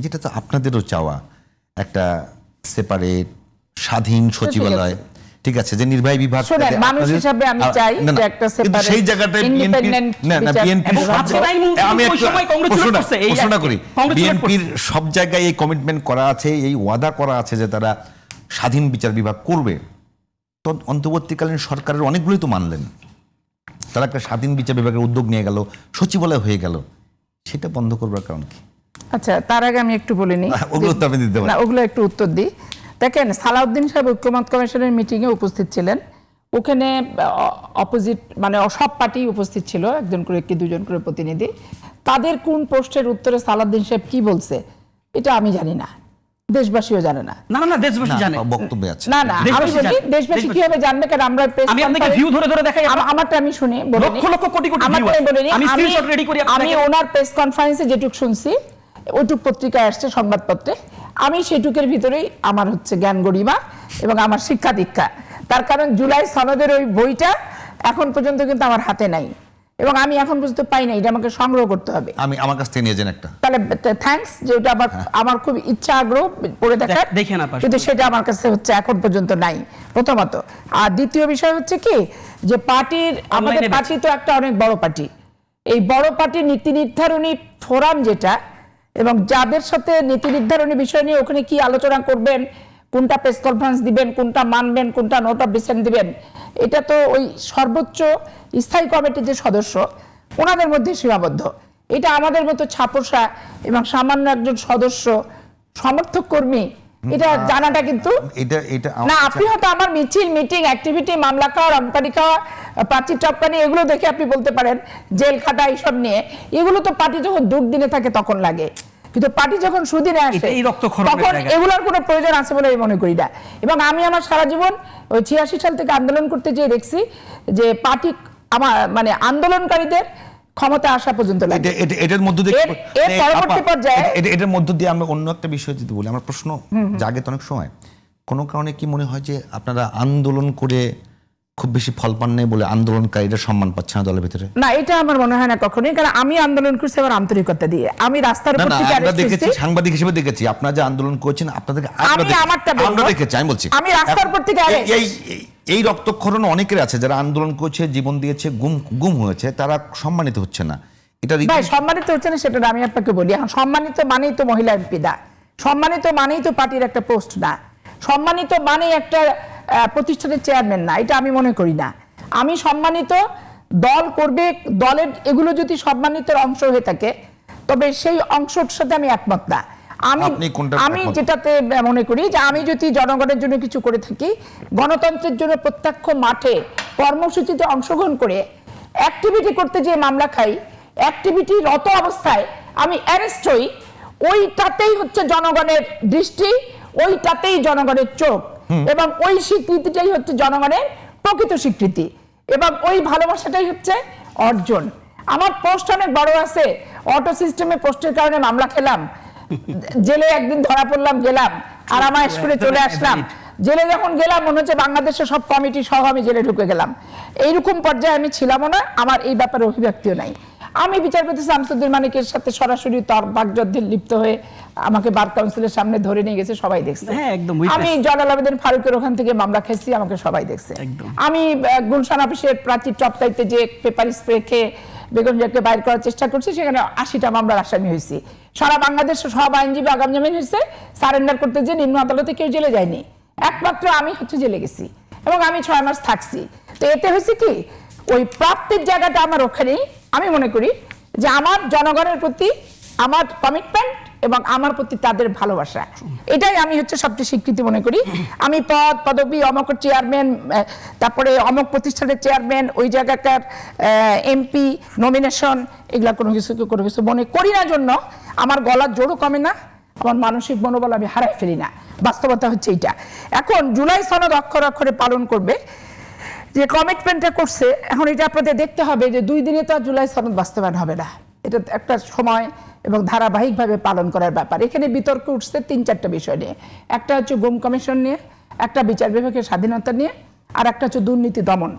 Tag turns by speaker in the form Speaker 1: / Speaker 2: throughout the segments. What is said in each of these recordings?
Speaker 1: যেটা তো আপনাদেরও চাওয়া, একটা সেপারেট স্বাধীন সচিবালয়, ঠিক আছে, যে নির্বাহী বিভাগ।
Speaker 2: মানুষ হিসাবে আমি চাই যে একটা সেপারেট
Speaker 1: সেই জায়গাটায় বিএনপির সব জায়গায় এই কমিটমেন্ট করা আছে, এই ওয়াদা করা আছে যে তারা স্বাধীন বিচার বিভাগ করবে। তো অন্তর্বর্তীকালীন সরকারের অনেকগুলোই তো মানলেন, তারা একটা স্বাধীন বিচার বিভাগের উদ্যোগ নিয়ে গেল, সচিবালয় হয়ে গেল, সেটা বন্ধ করবার কারণ কি?
Speaker 2: আচ্ছা, তার আগে আমি একটু বলে নিই,
Speaker 1: ওগুলো তো আমি দিতে পারি না,
Speaker 2: ওগুলো একটু উত্তর দিই। দেখেন, সালাউদ্দিন সাহেব ঐক্যমত্য কমিশনের মিটিংয়ে উপস্থিত ছিলেন। ওখানে অপোজিট মানে সব পার্টি উপস্থিত ছিল, একজন করে কি দুজন করে প্রতিনিধি। তাদের কোন প্রশ্নের উত্তরে সালাউদ্দিন সাহেব কি বলছে এটা আমি জানি না, দেশবাসীও জানে না।
Speaker 3: না দেশবাসী জানে,
Speaker 1: বক্তব্য আছে।
Speaker 2: না আমি বলি দেশবাসী কিভাবে জানবে? কারণ আমরা
Speaker 3: আমি আপনাকে ভিউ ধরে দেখাই,
Speaker 2: আমারটা আমি শুনি,
Speaker 3: লক্ষ লক্ষ কোটি কোটি ভিউ আছে, আমি স্ক্রিনশট রেডি করি।
Speaker 2: আমি ওনার প্রেস কনফারেন্সে যেটুকু শুনছি, ওইটুক পত্রিকায় আসছে, সংবাদপত্রে, আমি সেটুকের ভিতরেই আমার হচ্ছে জ্ঞান গরিমা এবং আমার শিক্ষা দীক্ষা। তার কারণ জুলাই সনদের ওই বইটা এখন পর্যন্ত কিন্তু আমার হাতে নাই এবং আমি এখন পর্যন্ত পাই না, এটা আমাকে সংগ্রহ করতে হবে।
Speaker 1: আমি আমার কাছ থেকে নিয়ে যান একটা।
Speaker 2: তাহলে থ্যাঙ্কস, যে ওটা আমার খুব ইচ্ছা আগ্রহ পড়ে দেখার,
Speaker 3: দেখে না,
Speaker 2: কিন্তু সেটা আমার কাছে হচ্ছে এখন পর্যন্ত নাই, প্রথমত। আর দ্বিতীয় বিষয় হচ্ছে কি, যে পার্টির, আমাদের পার্টি তো একটা অনেক বড় পার্টি, এই বড় পার্টির নীতি নির্ধারণী ফোরাম যেটা, এবং যাদের সাথে নীতি নির্ধারণী বিষয় নিয়ে ওখানে কি আলোচনা করবেন, কোনটা প্রেস কনফারেন্স দিবেন, কোনটা মানবেন, কোনটা নোট অফ ডিসেন্ট দিবেন, এটা তো ওই সর্বোচ্চ স্থায়ী কমিটির যে সদস্য ওনাদের মধ্যে সীমাবদ্ধ। এটা আমাদের মতো ছাপোষা এবং সামান্য একজন সদস্য, সমর্থক কর্মী, এটা জানাটা কিন্তু না। আপনি হয়তো আমার মিছিল, মিটিং, অ্যাক্টিভিটি, মামলা খাওয়া, রংকারি খাওয়া, প্রাচীর টপকানি, এগুলো দেখে আপনি বলতে পারেন জেল খাটা এইসব নিয়ে, এগুলো তো পার্টি যখন দুর্দিনে থাকে তখন লাগে, কিন্তু পার্টি যখন সুদিনে আসে তখন এগুলোর কোনো প্রয়োজন আছে বলে আমি মনে করি না। এবং আমি আমার সারা জীবন ওই 86 সাল থেকে আন্দোলন করতে যেয়ে দেখছি যে পার্টি আমার মানে আন্দোলনকারীদের ক্ষমতা আসা পর্যন্ত লাগে।
Speaker 1: এটার মধ্য দিয়ে
Speaker 2: পরবর্তী পর্যায়ে
Speaker 1: এটার মধ্য দিয়ে আমরা অন্য একটা বিষয় যদি বলি, আমার প্রশ্ন জাগে তো অনেক সময়, কোনো কারণে কি মনে হয় যে আপনারা আন্দোলন করে খুব বেশি ফল পান নাই বলে আন্দোলনকারীরা সম্মান পাচ্ছে না দলের ভিতরে?
Speaker 2: না, এটা আমার মনে হয় না কখনোই, কারণ আমি আন্দোলন করছি আমার আন্তরিকতা দিয়ে। আমি রাস্তার উপর থেকে
Speaker 1: আমরা দেখেছি, সাংবাদিক হিসেবে দেখেছি আপনারা যে আন্দোলন করেছেন, আপনাদের আমরা দেখেছি, আমি বলছি
Speaker 2: আমি রাস্তার উপর থেকে
Speaker 1: এই রক্তক্ষরণ অনেকের আছে যারা আন্দোলন করছে, জীবন দিয়েছে, গুম হয়েছে, তারা সম্মানিত হচ্ছে না। এটা
Speaker 2: সম্মানিত হচ্ছে না সেটা আমি আপনাকে বলি, এখন সম্মানিত মানেই তো মহিলা এমপি না, সম্মানিত মানেই তো পার্টির একটা পোস্ট না, সম্মানিত মানেই একটা প্রতিষ্ঠানের চেয়ারম্যান না, এটা আমি মনে করি না। আমি সম্মানিত দল করবে, দলের এগুলো যদি সম্মানিতের অংশ হয়ে থাকে তবে সেই অংশের সাথে আমি একমত না। আমি যেটাতে মনে করি যে আমি যদি জনগণের জন্য কিছু করে থাকি, গণতন্ত্রের জন্য প্রত্যক্ষ মাঠে কর্মসূচিতে অংশগ্রহণ করে অ্যাক্টিভিটি করতে যে মামলা খাই, অ্যাক্টিভিটি রত অবস্থায় আমি অ্যারেস্ট হই, ওইটাতেই হচ্ছে জনগণের দৃষ্টি, ওইটাতেই জনগণের চোখ, এবং ওই স্বীকৃতিটাই হচ্ছে জনগণের প্রকৃত স্বীকৃতি, এবং ওই ভালোবাসাটাই হচ্ছে অর্জন। আমার পোস্ট অনেক বড় আছে, অটো সিস্টেমে পোস্টের কারণে মামলা খেলাম, জেলে একদিন ধরা পড়লাম, গেলাম, আরামায়েশ করে চলে আসলাম। জেলে যখন গেলাম মনে হচ্ছে বাংলাদেশের সব কমিটি সহ আমি জেলে ঢুকে গেলাম। এইরকম পর্যায়ে আমি ছিলামও না, আমার এই ব্যাপারে অভিব্যক্তিও নাই। আমি বিচারপতি শামসুদ্দিন মানিকের সাথে সরাসরি বাগযুদ্ধে লিপ্ত হয়ে আমাকে বার কাউন্সিলের সামনে ধরে নিয়ে গেছে, সবাই দেখছে। আমি জলাল আবেদিন ফারুকের ওখান থেকে মামলা খেয়েছি, আমাকে সবাই দেখছে। আমি গুলশান অফিসের প্রাচীর চপকাইতে যে পেপার স্প্রে খেয়ে বেগম জিয়াকে বাইর করার চেষ্টা করছি, সেখানে 80টা মামলার আসামি হয়েছি। সারা বাংলাদেশের সব আইনজীবী আগাম জামিন হয়েছে, সারেন্ডার করতে যে নিম্ন আদালতে কেউ জেলে যায়নি, একমাত্র আমি হচ্ছে জেলে গেছি এবং আমি 6 মাস থাকছি। তো এতে হয়েছে কি, ওই প্রাপ্তির জায়গাটা আমার ওখানেই। আমি মনে করি যে আমার জনগণের প্রতি আমার কমিটমেন্ট এবং আমার প্রতি তাদের ভালোবাসা, এটাই আমি হচ্ছে সবচেয়ে স্বীকৃতি মনে করি। আমি পদ পদবি, অমক চেয়ারম্যান, তারপরে অমক প্রতিষ্ঠানের চেয়ারম্যান, ওই জায়গাটার এমপি নমিনেশন, এগুলা কোনো কিছু মনে করি না জন্য আমার গলার জোরও কমে না, আমার মানসিক মনোবল আমি হারাই ফেলি না। বাস্তবতা হচ্ছে এইটা। এখন জুলাই সনদ অক্ষরে অক্ষরে পালন করবে যে কমিটমেন্টটা করছে, এখন এটা আপনাদের দেখতে হবে যে 2 দিনে তো জুলাই সনদ বাস্তবায়ন হবে না, এটা একটা সময় এবং ধারাবাহিকভাবে পালন করার ব্যাপার। এখানে বিতর্ক উঠছে 3-4টা বিষয় নিয়ে, একটা হচ্ছে গুম কমিশন নিয়ে, একটা বিচার বিভাগের স্বাধীনতা নিয়ে, আর একটা হচ্ছে দুর্নীতি দমন,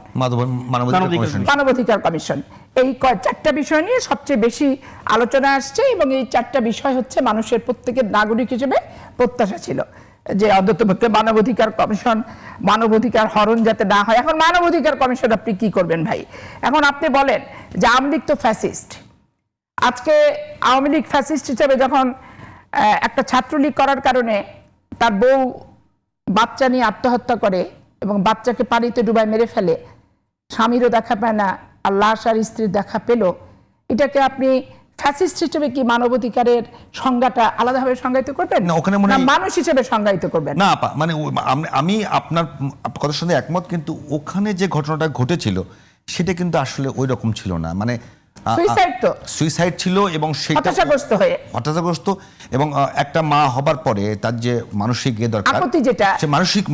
Speaker 1: মানবাধিকার কমিশন।
Speaker 2: মানবাধিকার কমিশন। এই চারটা বিষয় নিয়ে সবচেয়ে বেশি আলোচনা আসছে, এবং এই চারটা বিষয় হচ্ছে মানুষের প্রত্যেকের নাগরিক হিসেবে প্রত্যাশা ছিল যে অন্ততপক্ষে মানবাধিকার কমিশন, মানবাধিকার হরণ যাতে না হয়। এখন মানবাধিকার কমিশন আপনি কি করবেন ভাই? এখন আপনি বলেন যে আওয়ামী লীগ তো ফ্যাসিস্ট। আজকে আওয়ামী লীগ ফ্যাসিস্ট হিসেবে যখন একটা ছাত্রলীগ করার কারণে তার বউ বাচ্চা নিয়ে আত্মহত্যা করে এবং বাচ্চাকে পানিতে ডুবায় মেরে ফেলে, স্বামীরও দেখা পায় না, আর লাশ আর স্ত্রীর দেখা পেল, এটাকে আপনি ফ্যাসিস্ট হিসেবে কি মানবাধিকারের সংজ্ঞাটা আলাদাভাবে সংজ্ঞায়িত করবেন,
Speaker 1: না ওখানে মনে
Speaker 2: না
Speaker 1: হয়
Speaker 2: মানুষ হিসেবে সংজ্ঞায়িত করবেন?
Speaker 1: না আপা, মানে আমি আপনার কথার সঙ্গে একমত, কিন্তু ওখানে যে ঘটনাটা ঘটেছিল সেটা কিন্তু আসলে ওই রকম ছিল না। মানে
Speaker 2: সুইসাইড তো
Speaker 1: সুইসাইড ছিল, এবং সেটা
Speaker 2: হতাশাগ্রস্ত হয়ে
Speaker 1: হতাশাগ্রস্ত, এবং একটা মা হবার পরে তার যে মানসিক দরকার,
Speaker 2: আকুতি, যেটা
Speaker 1: সে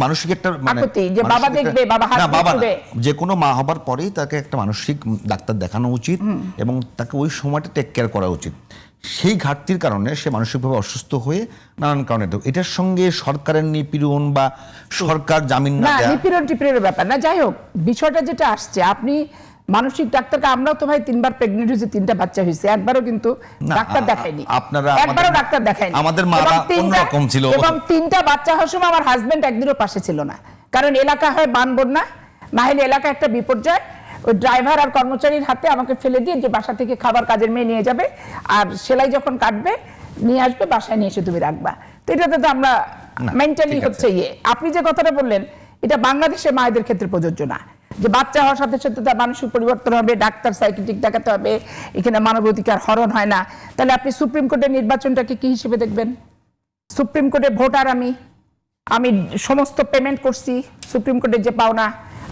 Speaker 1: মানসিক একটা মানে
Speaker 2: আকুতি, যে বাবা দেখবে, বাবা হাত ধরবে।
Speaker 1: যে কোনো মা হবার পরেই তাকে একটা মানসিক ডাক্তার দেখানো উচিত, এবং তাকে ওই সময়টা টেক কেয়ার করা উচিত। সেই ঘাটতির কারণে সে মানসিকভাবে অসুস্থ হয়ে নানান কারণে, এটার সঙ্গে সরকারের নিপীড়ন বা সরকার জামিন না
Speaker 2: না,
Speaker 1: দেয়া,
Speaker 2: নিপীড়ন টিপীড়নের ব্যাপার না। যাই হোক, বিষয়টা যেটা আসছে, আপনি মানসিক ডাক্তারকে, আমরাও তো ভাই 3বার প্রেগনেন্ট হয়েছে, 3টা বাচ্চা হয়েছে, একবারও কিন্তু ডাক্তার দেখাইনি,
Speaker 1: আপনারা
Speaker 2: একবারও ডাক্তার দেখাইনি।
Speaker 1: আমাদের মারা অন্যরকম ছিল,
Speaker 2: এবং 3টা বাচ্চা হওয়ার সময় আমার হাজবেন্ড একদিনও পাশে ছিল না, কারণ এলাকা হয় বানবন্যা, না হলে এলাকা একটা বিপর্যয়, ওই ড্রাইভার আর কর্মচারীর হাতে আমাকে ফেলে দিয়ে যে বাসা থেকে খাবার কাজের মেয়ে নিয়ে যাবে, আর সেলাই যখন কাটবে নিয়ে আসবে, বাসায় নিয়ে এসে তুমি রাখবা। তো এটাতে তো আমরা মেন্টালি হচ্ছে আপনি যে কথাটা বললেন, এটা বাংলাদেশের মায়েদের ক্ষেত্রে প্রযোজ্য না, যে বাচ্চা হওয়ার সাথে সাথে তার মানসিক পরিবর্তন হবে, ডাক্তার সাইকিয়াট্রিক দেখাতে হবে, এখানে মানবাধিকার হরণ হয় না। তাহলে আপনি সুপ্রিম কোর্টের নির্বাচনটাকে কি হিসেবে দেখবেন? সুপ্রিম কোর্টে ভোটার আমি সমস্ত পেমেন্ট করছি, সুপ্রিম কোর্টের যে পাওনা,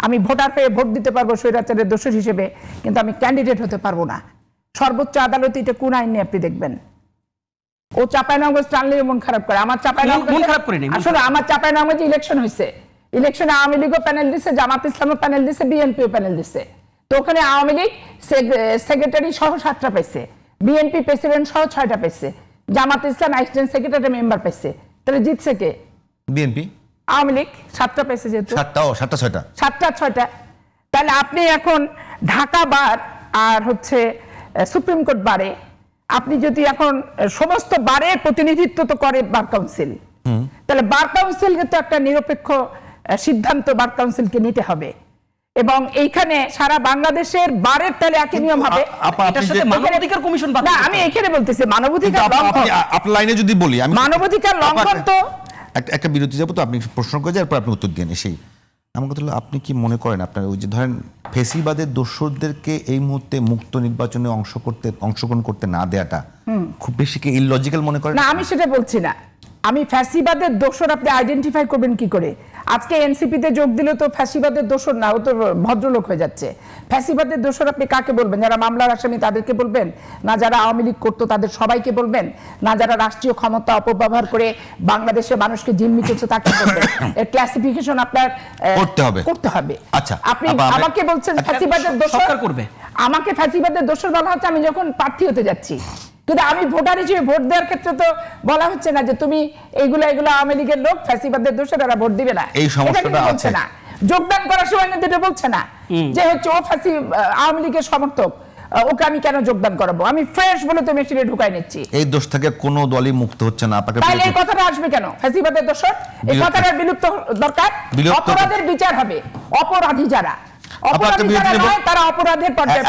Speaker 2: আমি ভোটার হয়ে ভোট দিতে পারবো স্বৈরাচারের দোষর হিসেবে, কিন্তু আমি ক্যান্ডিডেট হতে পারবো না। সর্বোচ্চ আদালতে এটা কোন আইন নিয়ে আপনি দেখবেন? ও চাঁপাইনবাবগঞ্জ টানলে মন খারাপ করে। আমার
Speaker 3: মন খারাপ করেনি,
Speaker 2: আসলে আমার চাঁপাইনবাবগঞ্জে ইলেকশন হয়েছে, ইলেকশনে আওয়ামী লীগও প্যানেল দিছে, জামাত ইসলামও প্যানেল দিছে, বিএনপিও প্যানেল দিছে। তো ওখানে আওয়ামী লীগ সেক্রেটারি সহ 7টা পাইছে, বিএনপি প্রেসিডেন্ট সহ 6টা পাইছে, জামাত ইসলাম অ্যাসিস্ট্যান্ট সেক্রেটারি মেম্বার পাইছে। তাহলে জিতছে কে?
Speaker 1: বিএনপি।
Speaker 2: আওয়ামী লীগ 7টা পাইছে, যেহেতু 7টা 6টা। তাহলে আপনি এখন ঢাকা বার আর হচ্ছে সুপ্রিম কোর্ট বারে, আপনি যদি এখন সমস্ত বারের প্রতিনিধিত্ব তো করে বার কাউন্সিল, তাহলে বার কাউন্সিল কিন্তু একটা নিরপেক্ষ সিদ্ধান্ত বার কাউন্সিলকে নিতে হবে, এবং এইখানে সারা বাংলাদেশের বারের তাহলে একই নিয়ম হবে।
Speaker 3: এটার সাথে মানবাধিকার কমিশন
Speaker 2: না, আমি এখানে বলতেছি মানবাধিকার লঙ্ঘন,
Speaker 1: আপনার লাইনে যদি বলি, আমি
Speaker 2: মানবাধিকার লঙ্ঘন তো
Speaker 1: একটা বিরতি যাবো, তো আপনি প্রশ্ন করে যাওয়ার পর আপনি উত্তর দিয়ে সেই আমার কথা হলো, আপনি কি মনে করেন আপনার ওই যে ধরেন ফেসিবাদের দোসরদেরকে এই মুহূর্তে মুক্ত নির্বাচনে অংশগ্রহণ করতে না দেওয়াটা খুব বেশি কি ইললজিক্যাল মনে করেন?
Speaker 2: না, আমি সেটা বলছি না। আমি ফ্যাসিবাদের দোষর আপনি আইডেন্টিফাই করবেন কি করে? আজকে এনসিপিতে যোগ দিলে তো ফ্যাসিবাদের দোষর না, ও তো ভদ্রলোক হয়ে যাচ্ছে। ফ্যাসিবাদের দোষর আপনি কাকে বলবেন? যারা মামলার আসামি তাদেরকে বলবেন, না যারা আওয়ামী লীগ করতো তাদের সবাইকে বলবেন, না যারা রাষ্ট্রীয় ক্ষমতা অপব্যবহার করে বাংলাদেশের মানুষকে জিম্মি করছে তাকে বলবেন? এর ক্লাসিফিকেশন আপনার করতে হবে।
Speaker 1: আচ্ছা,
Speaker 2: আপনি আমাকে বলছেন ফ্যাসিবাদের দোষর করবে, আমাকে ফ্যাসিবাদের দোষর বলা হচ্ছে আমি যখন প্রার্থী হতে যাচ্ছি, কিন্তু আমি ভোটার হিসেবে ভোট দেওয়ার ক্ষেত্রে তো বলা হচ্ছে না যে তুমি এইগুলো আওয়ামী লীগের লোক, ফ্যাসিবাদের দোষের, এরা ভোট দিবে না।
Speaker 1: এই সমস্যাটা আছে
Speaker 2: না, যোগদান করার সময় কিন্তু এটা বলছে না যে হচ্ছে ও আওয়ামী লীগের সমর্থক, ওকে আমি কেন যোগদান করাবো? আমি ফ্রেশ বলে তো মেশিনে ঢুকাই নিচ্ছি।
Speaker 1: এই দোষ থেকে কোনো দলই মুক্ত হচ্ছে না।
Speaker 2: তাহলে এই কথাটা আসবে কেন? ফ্যাসিবাদের দোষর, এই কথাটা বিলুপ্ত দরকার। অপরাধের বিচার হবে, অপরাধী যারা, অপরাধী যারা নয় তারা অপরাধের পর্যায়ে